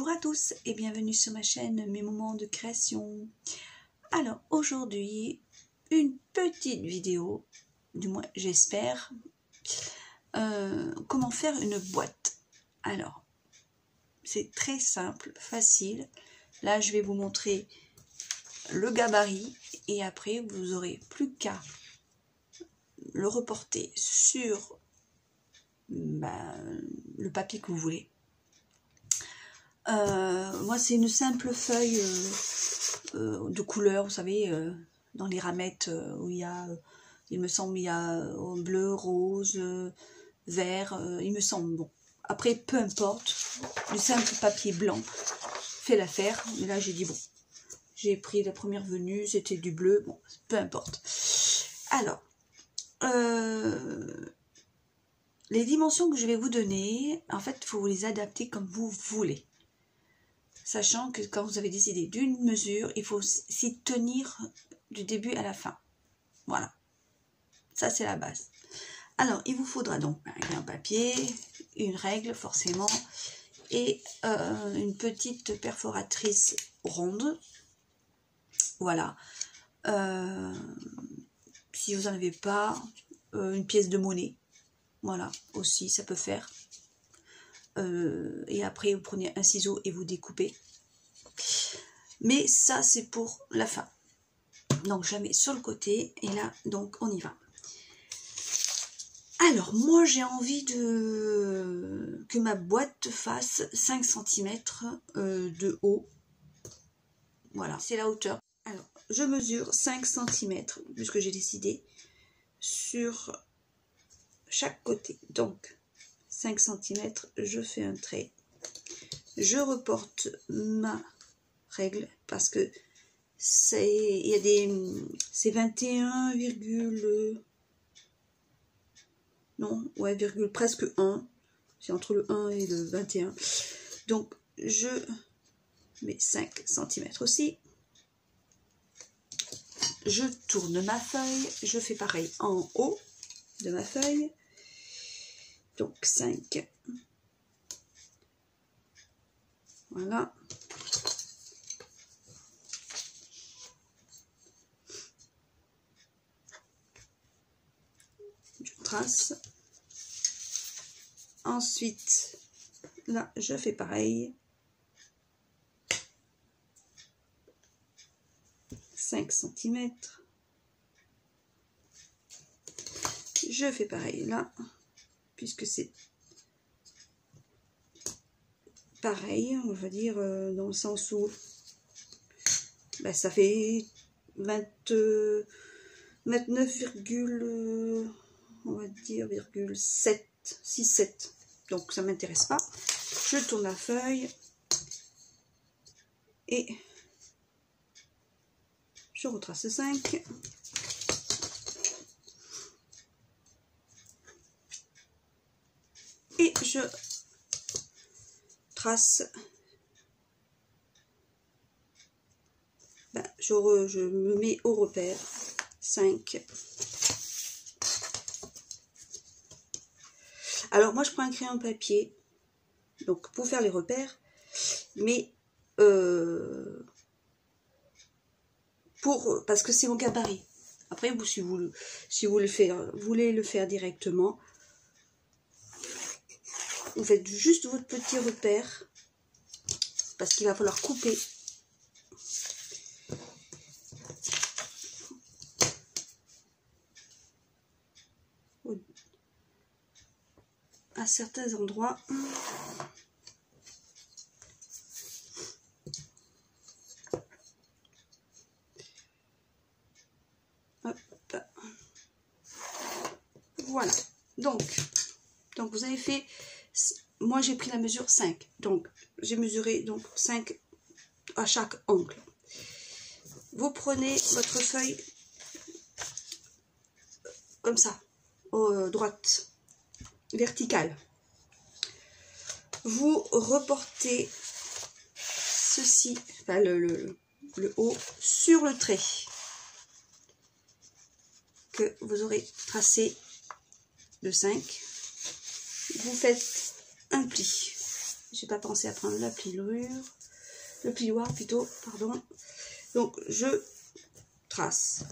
Bonjour à tous et bienvenue sur ma chaîne Mes Moments de Création. Alors aujourd'hui, une petite vidéo, du moins j'espère, comment faire une boîte. Alors, c'est très simple, facile. Là, je vais vous montrer le gabarit et après, vous aurez plus qu'à le reporter sur le papier que vous voulez. Moi c'est une simple feuille de couleur, vous savez, dans les ramettes où il y a, il me semble, il y a bleu, rose, vert, il me semble, bon. Après, peu importe, du simple papier blanc fait l'affaire. Mais là j'ai dit bon, j'ai pris la première venue, c'était du bleu, bon, peu importe. Alors, les dimensions que je vais vous donner, en fait, il faut vous les adapter comme vous voulez. Sachant que quand vous avez décidé d'une mesure, il faut s'y tenir du début à la fin. Voilà. Ça, c'est la base. Alors, il vous faudra donc un papier, une règle forcément, et une petite perforatrice ronde. Voilà. Si vous n'en avez pas, une pièce de monnaie. Voilà, aussi, ça peut faire. Et après vous prenez un ciseau et vous découpez, mais ça c'est pour la fin, donc je la mets sur le côté et là donc on y va. Alors moi j'ai envie que ma boîte fasse 5 cm de haut, voilà, c'est la hauteur. Alors je mesure 5 cm puisque j'ai décidé sur chaque côté, donc 5 cm, je fais un trait, je reporte ma règle parce que c'est, il y a des, c'est 21, non, ouais, virgule presque 1, c'est entre le 1 et le 21, donc je mets 5 cm aussi, je tourne ma feuille, je fais pareil en haut de ma feuille, donc 5, voilà, je trace, ensuite là je fais pareil, 5 cm, je fais pareil là, puisque c'est pareil, on va dire, dans le sens où ben, ça fait 29, on va dire, 7, 6, 7. Donc ça m'intéresse pas. Je tourne la feuille et je retrace 5. Et je trace, ben, je me mets au repère 5. Alors moi je prends un crayon papier donc pour faire les repères, mais parce que c'est au gabarit. Après vous, si vous voulez le faire directement, vous faites juste votre petit repère parce qu'il va falloir couper. À certains endroits. Hop. Voilà. Donc vous avez fait, moi j'ai pris la mesure 5. Donc j'ai mesuré donc 5 à chaque angle. Vous prenez votre feuille comme ça, droite, verticale. Vous reportez ceci, enfin le haut, sur le trait que vous aurez tracé de 5. Vous faites un pli. j'ai pas pensé à prendre la pliure, le plioir plutôt, pardon. Donc je trace,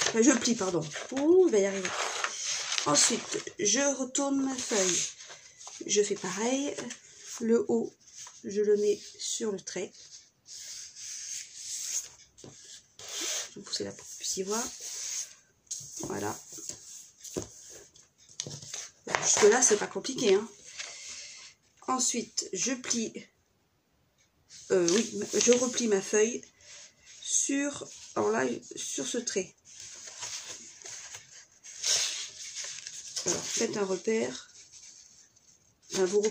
enfin, je plie, pardon. Ouh, il va y arriver. Ensuite, je retourne ma feuille. Je fais pareil. Le haut, je le mets sur le trait. Je vais pousser là pour que vous puissiez voir. Voilà. Jusque là, c'est pas compliqué, hein. Ensuite, je plie. Oui, je replie ma feuille sur, alors là, sur ce trait. Alors, faites un repère. Enfin, vous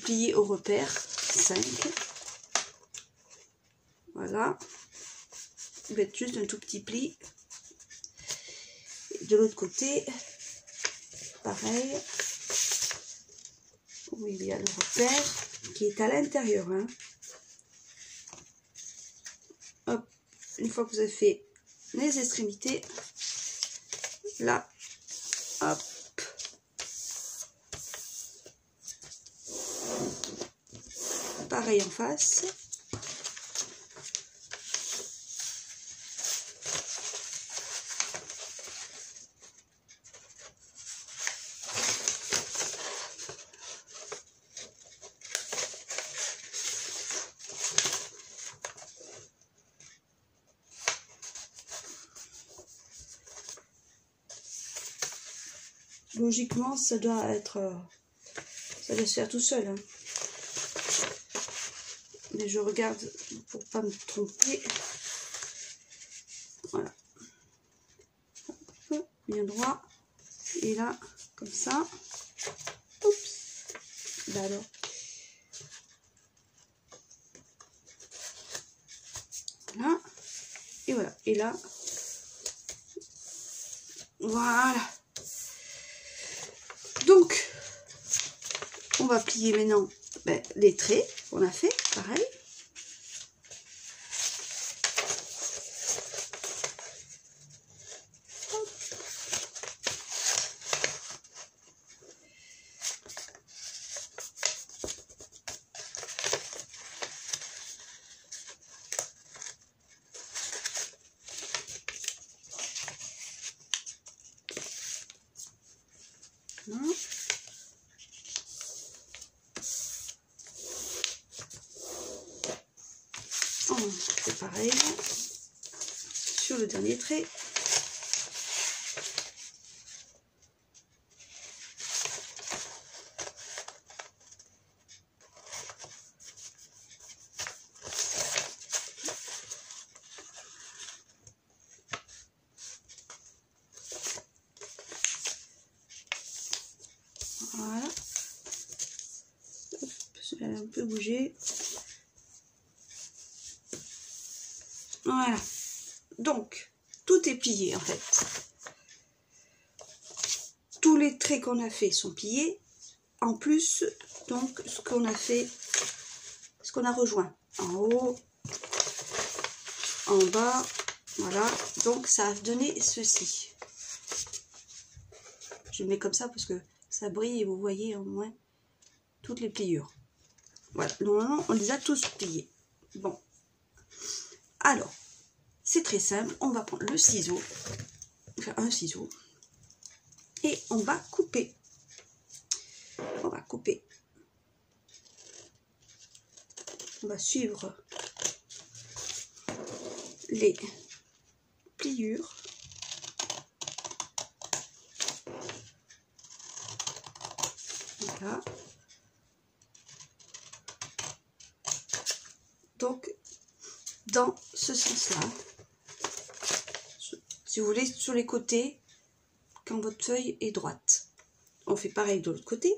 pliez au repère 5. Voilà. Vous faites juste un tout petit pli. Et de l'autre côté, pareil. Où il y a le repère qui est à l'intérieur. Hein. Hop. Une fois que vous avez fait les extrémités, là, hop. Pareil en face. Logiquement, ça doit se faire tout seul. Hein. Mais je regarde pour pas me tromper. Voilà. Hop, bien droit. Et là, comme ça. Oups. Là alors. Voilà. Et voilà. Et là. Voilà. Donc, on va plier maintenant les traits qu'on a fait, pareil. C'est pareil sur le dernier trait. Voilà. Hop, ça a un peu bougé. Voilà. Donc, tout est plié en fait. Tous les traits qu'on a fait sont pliés. En plus, donc, ce qu'on a fait, ce qu'on a rejoint. En haut, en bas, voilà. Donc, ça a donné ceci. Je le mets comme ça parce que ça brille et vous voyez au moins toutes les pliures. Voilà. Normalement, on les a tous pliés. Bon. Alors, c'est très simple. On va prendre le ciseau. Enfin, un ciseau. Et on va couper. On va couper. On va suivre les pliures. Voilà. Donc, dans ce sens-là, si vous voulez, sur les côtés, quand votre feuille est droite. On fait pareil de l'autre côté.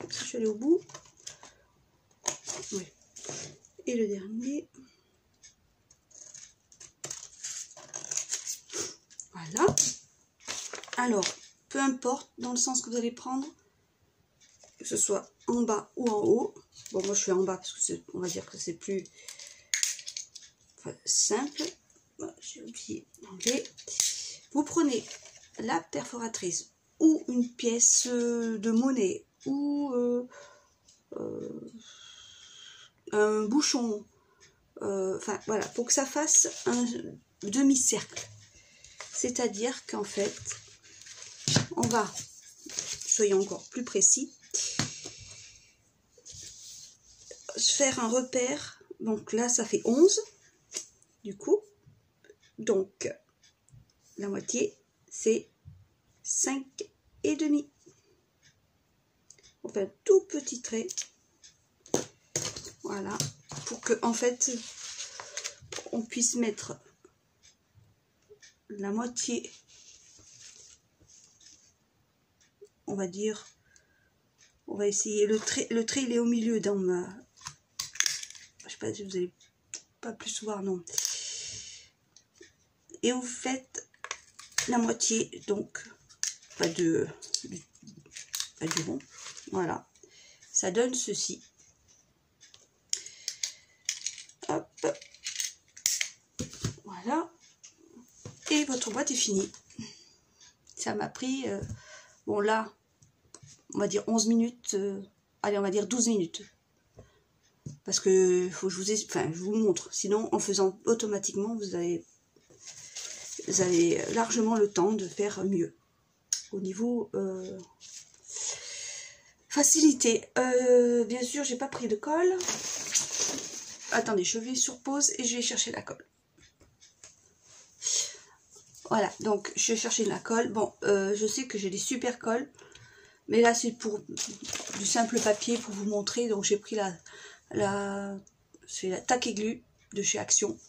Je suis allée au bout. Oui. Et le dernier. Voilà. Alors, peu importe dans le sens que vous allez prendre, que ce soit en bas ou en haut. Bon, moi je suis en bas parce que on va dire que c'est plus simple. J'ai oublié d'enlever. Vous prenez la perforatrice ou une pièce de monnaie ou un bouchon, enfin voilà, pour que ça fasse un demi-cercle. C'est-à-dire qu'en fait, on va, soyons encore plus précis, faire un repère. Donc là, ça fait 11, du coup. Donc, la moitié, c'est 5,5. On fait un tout petit trait. Voilà. Pour que, en fait, on puisse mettre la moitié, on va dire, on va essayer, le trait il est au milieu dans ma, je sais pas si vous allez pas plus voir, non. Et vous faites la moitié, donc, pas du rond, voilà. Ça donne ceci. Hop. Voilà. Et votre boîte est finie. Ça m'a pris, bon là, on va dire 11 minutes, allez on va dire 12 minutes. Parce que faut que je vous montre. Sinon, en faisant automatiquement, vous avez largement le temps de faire mieux. Au niveau facilité. Bien sûr, j'ai pas pris de colle. Attendez, je vais sur pause et je vais chercher la colle. Voilà, donc je vais chercher la colle. Bon, je sais que j'ai des super colles. Mais là, c'est pour du simple papier pour vous montrer. Donc, j'ai pris c'est la Tack & Glue de chez Action.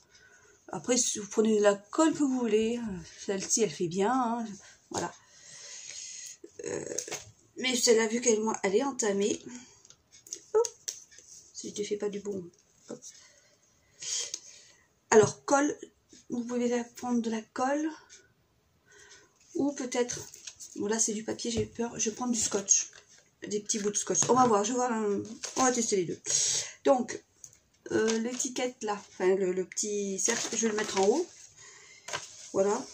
Après, si vous prenez la colle que vous voulez, celle-ci, elle fait bien. Hein, voilà. Mais celle-là, vu qu'elle est entamée. Oh, si je ne fais pas du bon. Hop. Alors, colle, vous pouvez prendre de la colle. Ou peut-être... Bon là c'est du papier, j'ai peur. Je vais prendre du scotch. Des petits bouts de scotch. On va voir, on va tester les deux. Donc, l'étiquette là, enfin le petit cercle, je vais le mettre en haut. Voilà.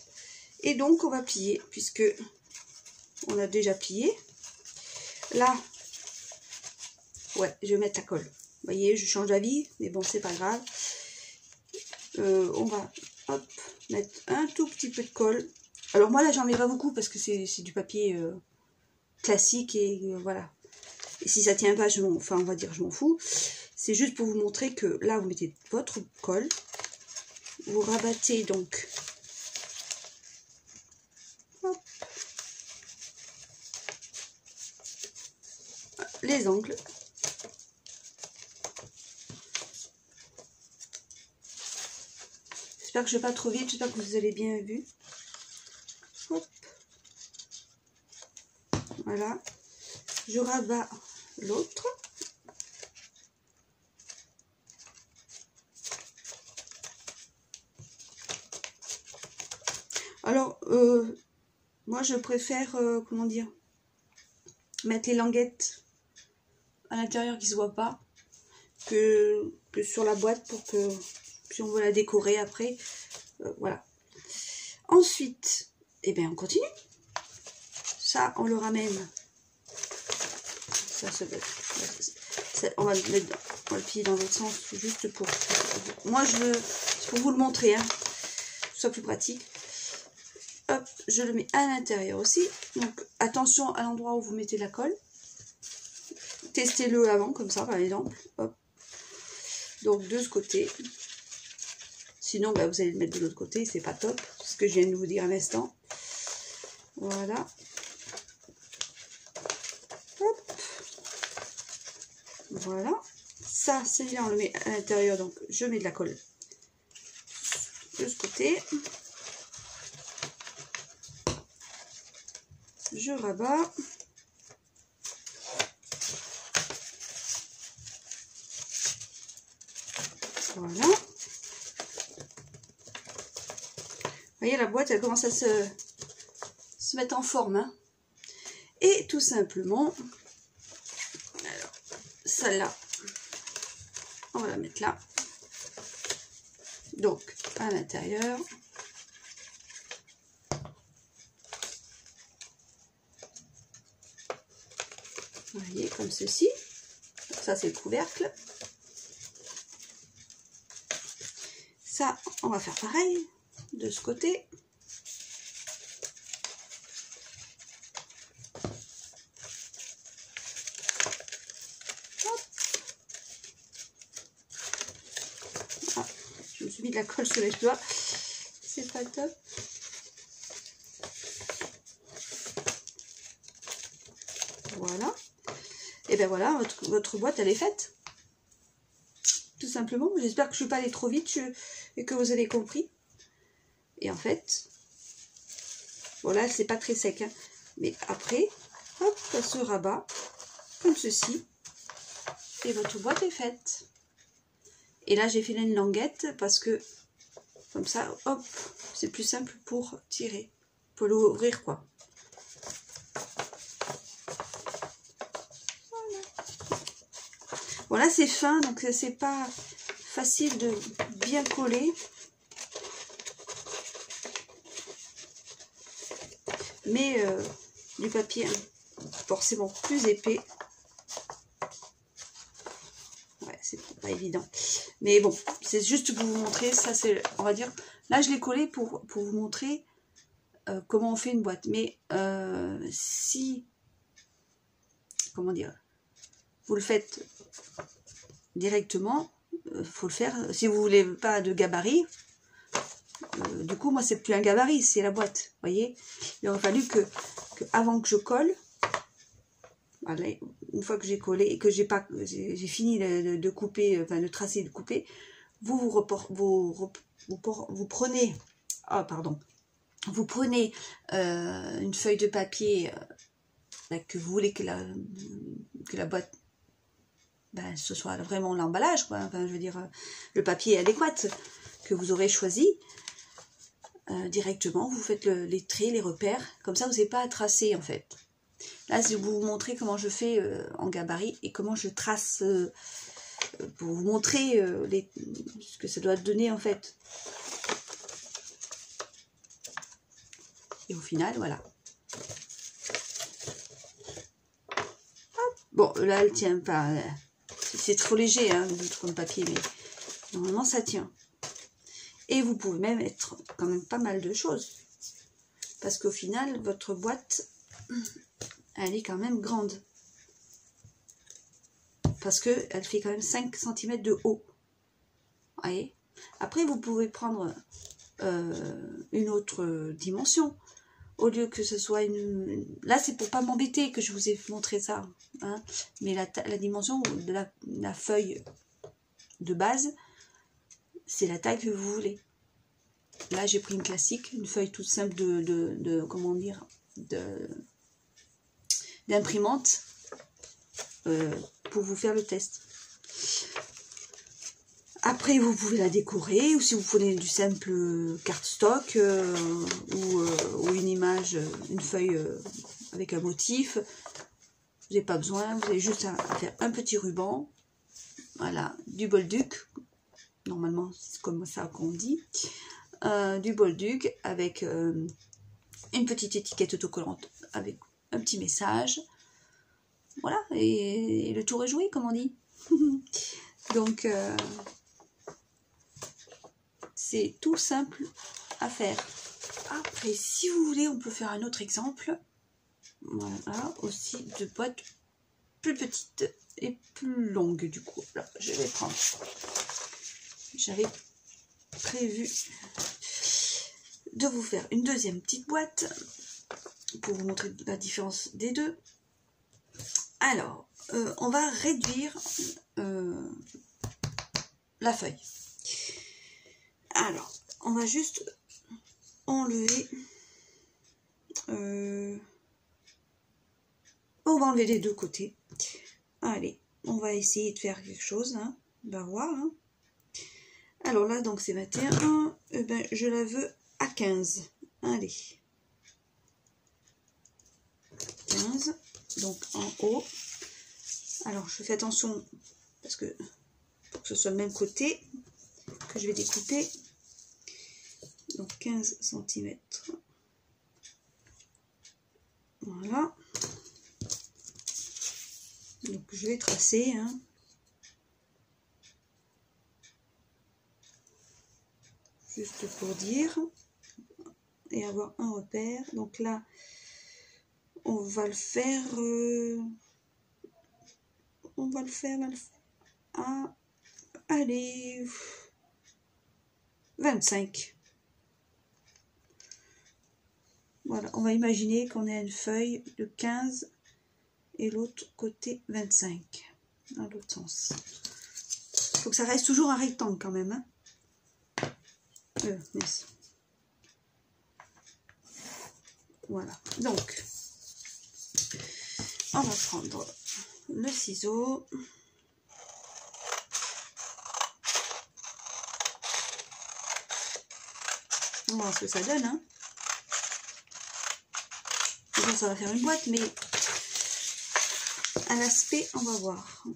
Et donc on va plier, puisque on a déjà plié. Là, ouais, je vais mettre la colle. Vous voyez, je change d'avis, mais bon, c'est pas grave. On va, hop, mettre un tout petit peu de colle. Alors moi là j'en mets pas beaucoup parce que c'est du papier classique et voilà. Et si ça tient pas, enfin on va dire je m'en fous. C'est juste pour vous montrer que là vous mettez votre colle. Vous rabattez donc. Hop, les angles. J'espère que je ne vais pas trop vite, j'espère que vous avez bien vu. Hop. Voilà, je rabats l'autre. Alors, moi je préfère, comment dire, mettre les languettes à l'intérieur qui ne se voient pas que sur la boîte pour que, si on veut la décorer après, voilà. Ensuite, eh bien on continue. Ça, on le ramène. Ça, on va le mettre dans, on va le plier dans l'autre sens, juste pour. Moi, c'est pour vous le montrer, hein, que ce soit plus pratique. Hop, je le mets à l'intérieur aussi. Donc, attention à l'endroit où vous mettez la colle. Testez-le avant, comme ça, par exemple. Hop. Donc, de ce côté. Sinon, bah, vous allez le mettre de l'autre côté, c'est pas top. Ce que je viens de vous dire à l'instant. Voilà. Hop. Voilà. Ça, celui-là, on le met à l'intérieur, donc je mets de la colle de ce côté. Je rabats. Voilà. Vous voyez, la boîte, elle commence à se mettre en forme. Hein. Et tout simplement, alors, celle-là, on va la mettre là. Donc, à l'intérieur, vous voyez, comme ceci. Ça, c'est le couvercle. Ça, on va faire pareil de ce côté. Ah, je me suis mis de la colle sur les doigts. C'est pas top. Voilà. Et bien voilà, votre boîte, elle est faite. Tout simplement. J'espère que je ne suis pas allée trop vite et que vous avez compris. Et en fait, voilà, c'est pas très sec. Hein. Mais après, hop, ça se rabat comme ceci. Et votre boîte est faite. Et là, j'ai fait une languette parce que, comme ça, hop, c'est plus simple pour tirer. Pour l'ouvrir, quoi. Voilà, c'est fin, donc c'est pas facile de bien coller. Mais du papier forcément plus épais. Ouais, c'est pas évident. Mais bon, c'est juste pour vous montrer, ça c'est, on va dire, là je l'ai collé pour vous montrer comment on fait une boîte. Mais si, comment dire, vous le faites directement, faut le faire. Si vous voulez pas de gabarit, du coup moi c'est plus un gabarit, c'est la boîte. Voyez, il aurait fallu que avant que je colle, voilà, une fois que j'ai collé et que j'ai fini de couper, enfin de tracer et de couper, vous prenez, ah pardon, vous prenez une feuille de papier que vous voulez que la boîte, ben, ce soit vraiment l'emballage, quoi. Enfin, je veux dire, le papier adéquat que vous aurez choisi. Directement, vous faites les traits, les repères, comme ça vous n'avez pas à tracer en fait. Là, je vais vous montrer comment je fais en gabarit et comment je trace pour vous montrer ce que ça doit donner en fait. Et au final, voilà. Hop. Bon, là, elle tient pas. C'est trop léger hein, comme papier, mais normalement ça tient. Et vous pouvez même mettre quand même pas mal de choses. Parce qu'au final, votre boîte, elle est quand même grande. Parce qu'elle fait quand même 5 cm de haut. Vous voyez? Après, vous pouvez prendre une autre dimension. Au lieu que ce soit une... Là, c'est pour pas m'embêter que je vous ai montré ça. Hein. Mais la dimension de la feuille de base, c'est la taille que vous voulez. Là, j'ai pris une classique, une feuille toute simple comment dire, d'imprimante pour vous faire le test. Après, vous pouvez la décorer, ou si vous prenez du simple cardstock ou une image, une feuille avec un motif, vous n'avez pas besoin, vous avez juste à faire un petit ruban, voilà, du bolduc, normalement c'est comme ça qu'on dit, du bolduc avec une petite étiquette autocollante avec un petit message, voilà, et le tour est joué, comme on dit. Donc, c'est tout simple à faire. Après, si vous voulez, on peut faire un autre exemple. Voilà, aussi de boîtes plus petites et plus longues du coup. Là, je vais prendre. J'avais prévu de vous faire une deuxième petite boîte pour vous montrer la différence des deux. Alors, on va réduire la feuille. Alors, on va juste enlever... on va enlever les deux côtés. Allez, on va essayer de faire quelque chose. Hein. On va voir. Hein. Alors là, donc c'est 21. Ben, je la veux à 15. Allez. 15, donc en haut. Alors je fais attention parce que pour que ce soit le même côté que je vais découper. Donc 15 cm. Voilà. Donc je vais tracer. Hein. Juste pour dire. Et avoir un repère. Donc là, on va le faire. On va le faire à. Allez. 25. Voilà, on va imaginer qu'on a une feuille de 15 et l'autre côté 25, dans l'autre sens. Il faut que ça reste toujours un rectangle quand même. Hein. Yes. Voilà, donc on va prendre le ciseau. On va voir ce que ça donne. Hein. Bon, ça va faire une boîte, mais à l'aspect, on va voir.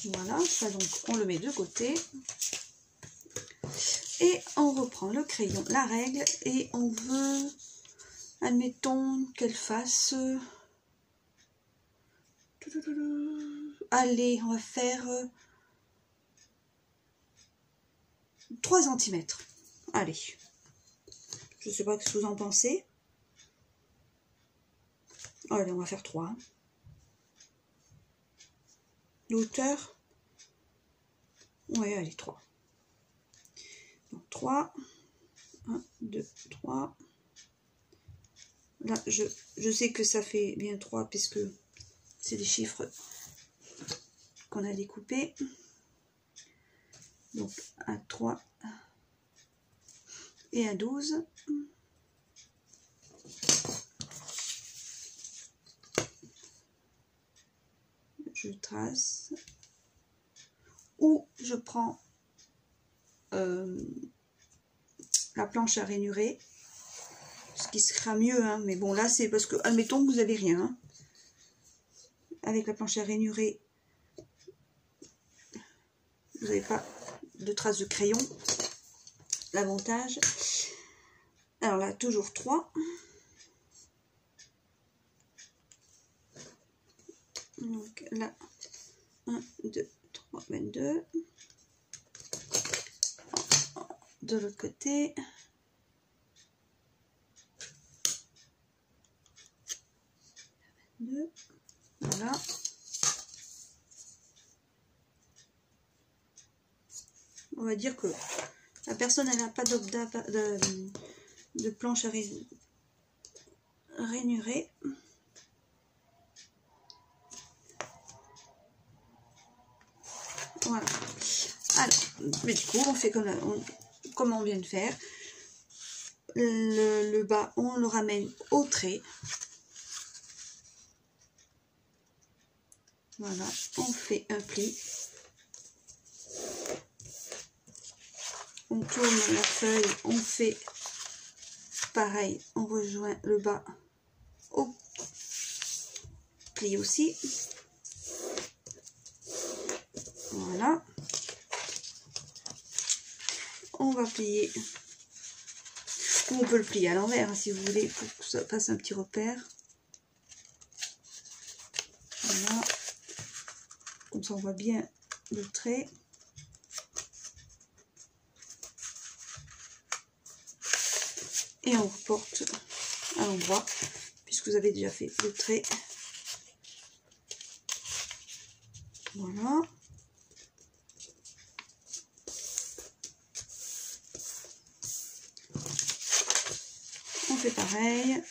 Voilà, ça donc on le met de côté. Et on reprend le crayon, la règle, et on veut, admettons, qu'elle fasse... Allez, on va faire 3 cm. Allez. Je ne sais pas ce que vous en pensez. Allez, on va faire 3. L'hauteur. Oui, allez, 3. Donc 3. 1, 2, 3. Là, je sais que ça fait bien 3 puisque c'est des chiffres qu'on a découpés. Donc à 3 et à 12. Je trace. Ou je prends la planche à rainurer. Ce qui sera mieux, hein. Mais bon, là c'est parce que, admettons que vous n'avez rien. Hein. Avec la planche à rainurer, vous n'avez pas de traces de crayon. L'avantage. Alors là, toujours 3. Donc là, 1, 2, 3, 22. De l'autre côté. Voilà. On va dire que la personne elle n'a pas de planche à rainurer. Voilà. Alors, mais du coup, on fait comme on vient de faire. Le bas, on le ramène au trait. Voilà, on fait un pli. On tourne la feuille, on fait pareil, on rejoint le bas au pli aussi. Voilà. On va plier. Ou on peut le plier à l'envers hein, si vous voulez, pour que ça fasse un petit repère. Voilà. Comme ça on voit bien le trait. Et on reporte à l'endroit, puisque vous avez déjà fait le trait. Voilà. On fait pareil.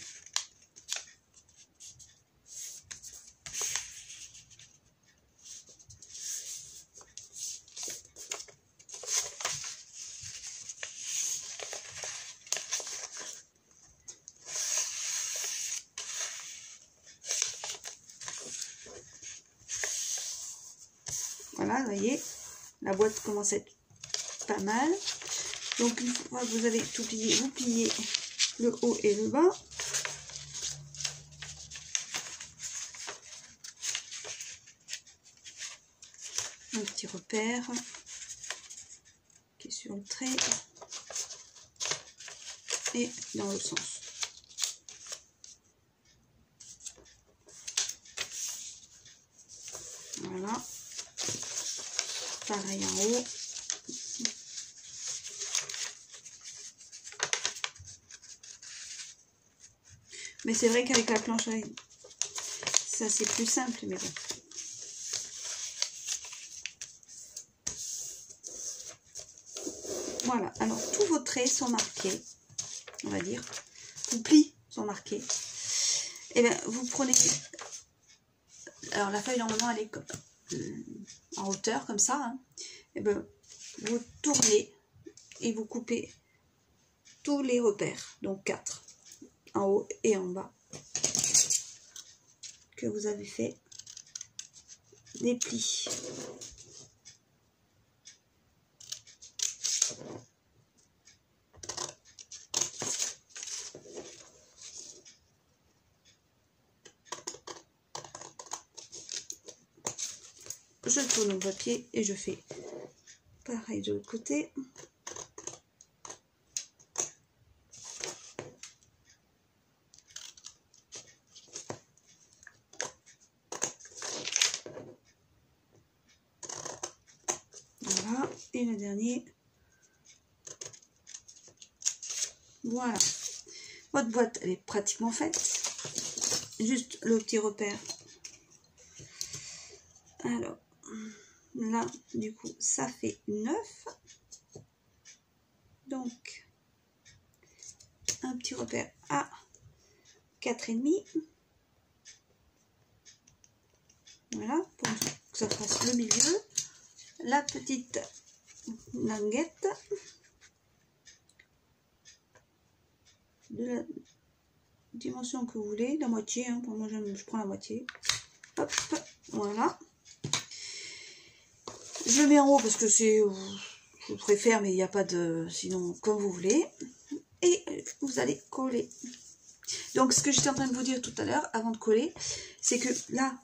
Voilà, vous voyez, la boîte commence à être pas mal. Donc une fois que vous avez tout plié, vous pliez le haut et le bas. Un petit repère qui est sur le trait et dans le sens. Voilà. Pareil en haut. Mais c'est vrai qu'avec la planche, ça c'est plus simple, mais bon. Voilà, alors tous vos traits sont marqués, on va dire. Vos plis sont marqués. Et bien, vous prenez... Alors la feuille, normalement, elle est comme, en hauteur, comme ça. Hein. Et bien, vous tournez et vous coupez tous les repères. Donc 4, en haut et en bas, que vous avez fait des plis. Je tourne mon papier et je fais pareil de l'autre côté. Voilà, et le dernier. Voilà. Votre boîte, elle est pratiquement faite. Juste le petit repère. Alors, là, du coup, ça fait 9. Donc, un petit repère à 4,5. Voilà, pour que ça fasse le milieu. La petite languette de la dimension que vous voulez, la moitié, hein, pour moi je prends la moitié. Hop, voilà. Je le mets en haut parce que c'est, je préfère, mais il n'y a pas de, sinon comme vous voulez. Et vous allez coller. Donc ce que j'étais en train de vous dire tout à l'heure, avant de coller, c'est que là,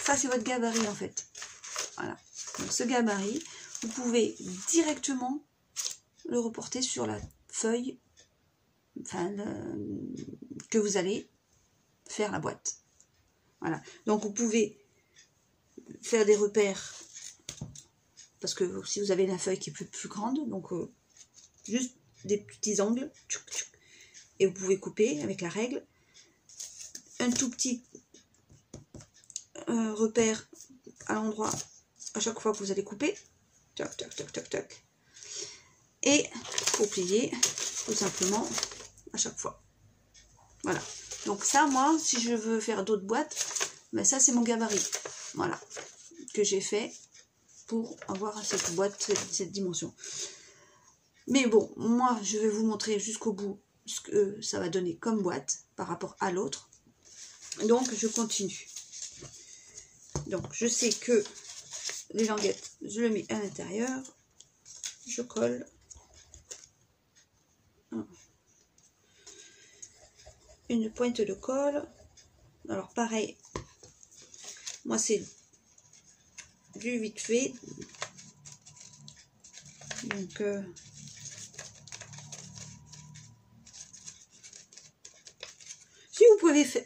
ça c'est votre gabarit en fait. Voilà. Donc ce gabarit, vous pouvez directement le reporter sur la feuille, enfin, que vous allez faire la boîte. Voilà. Donc vous pouvez faire des repères, parce que si vous avez la feuille qui est plus grande, donc juste des petits angles, et vous pouvez couper avec la règle. Un tout petit repère à l'endroit à chaque fois que vous allez couper. Toc, toc, toc, toc, toc. Et pour plier, tout simplement, à chaque fois. Voilà. Donc ça, moi, si je veux faire d'autres boîtes, ben ça, c'est mon gabarit. Voilà. Que j'ai fait pour avoir cette boîte, cette dimension. Mais bon, moi, je vais vous montrer jusqu'au bout ce que ça va donner comme boîte par rapport à l'autre. Donc, je continue. Donc, je sais que les languettes, je le mets à l'intérieur. Je colle. Une pointe de colle. Alors, pareil. Moi, c'est du vite fait. Donc,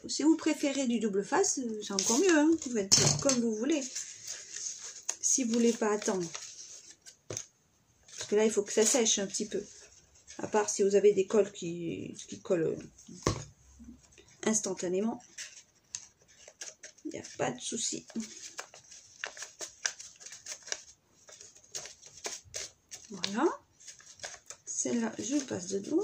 si vous préférez du double face, c'est encore mieux. Hein. Vous faites comme vous voulez. Si vous voulez pas attendre. Parce que là, il faut que ça sèche un petit peu. À part si vous avez des colles qui collent instantanément. Il n'y a pas de souci. Voilà. Celle-là, je passe dedans.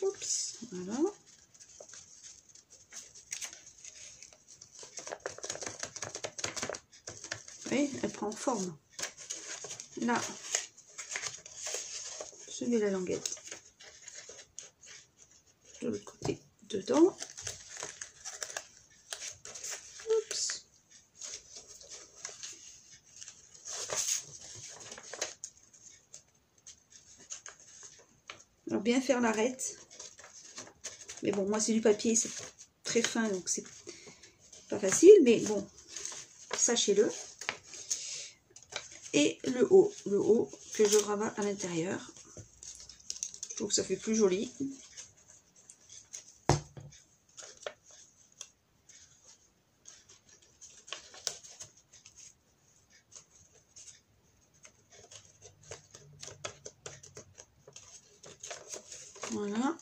Oups, voilà. Oui, elle prend forme. Là, je mets la languette de l'autre côté dedans. bien faire l'arête. Mais bon, moi c'est du papier, c'est très fin, donc c'est pas facile, mais bon, sachez-le. Et le haut que je rabats à l'intérieur. Je trouve que ça fait plus joli. Voilà.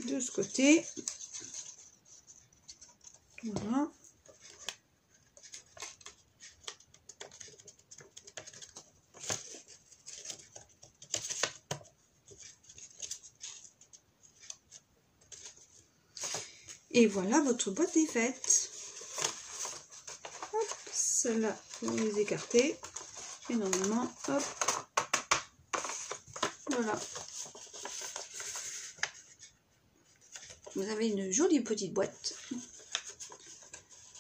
De ce côté. Voilà. Et voilà, votre boîte est faite. Hop, celle-là, vous les écartez. Et normalement, hop, voilà. Vous avez une jolie petite boîte.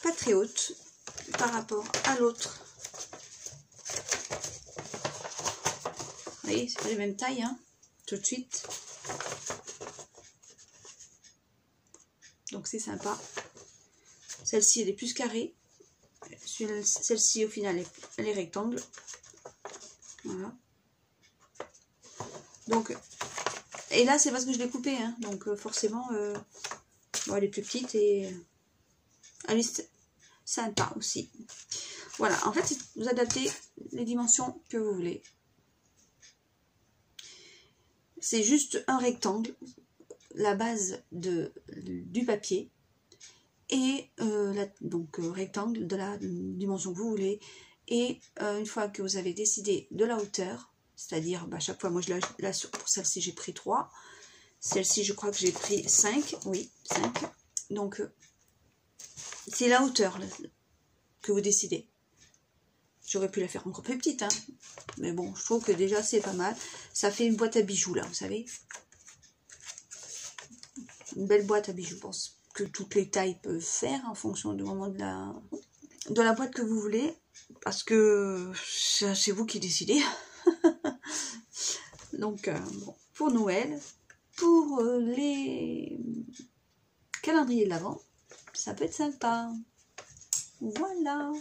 Pas très haute par rapport à l'autre. Vous voyez, c'est pas les mêmes tailles, hein, tout de suite. Donc c'est sympa. Celle-ci, elle est plus carrée. Celle-ci, au final, elle est rectangle. Voilà. Donc, et là, c'est parce que je l'ai coupée. Hein, donc forcément, bon, elle est plus petite et elle est sympa aussi. Voilà, en fait, vous adaptez les dimensions que vous voulez. C'est juste un rectangle, la base du papier, et donc rectangle de la dimension que vous voulez. Et une fois que vous avez décidé de la hauteur, c'est-à-dire bah, chaque fois, moi je la pour celle-ci j'ai pris 3, celle-ci je crois que j'ai pris 5, oui 5, donc c'est la hauteur là, que vous décidez. J'aurais pu la faire encore plus petite, hein. Mais bon, je trouve que déjà c'est pas mal. Ça fait une boîte à bijoux là, vous savez. Une belle boîte à bijoux. Je pense que toutes les tailles peuvent faire en fonction du moment de la boîte que vous voulez. Parce que c'est vous qui décidez. Donc, bon, pour Noël, pour les calendriers de l'Avent, ça peut être sympa. Voilà.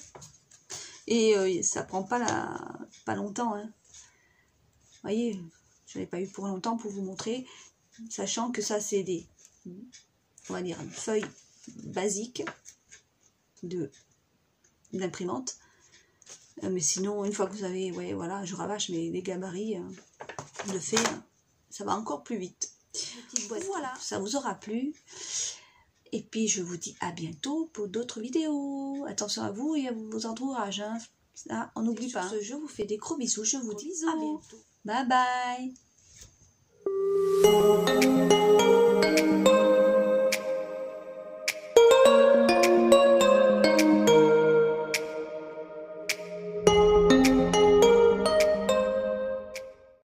Et ça prend pas longtemps. Hein. Vous voyez, je n'ai pas eu pour longtemps pour vous montrer, sachant que ça c'est des, on va dire, une feuille basique d'imprimante. Mais sinon, une fois que vous avez, ouais, voilà, je rabâche les gabarits de fait, ça va encore plus vite. Voilà, ça vous aura plu. Et puis, je vous dis à bientôt pour d'autres vidéos. Attention à vous et à vos entourages. Hein. Ça, on n'oublie pas. Sur ce, je vous fais des gros bisous. Je vous dis à bientôt. Bye bye.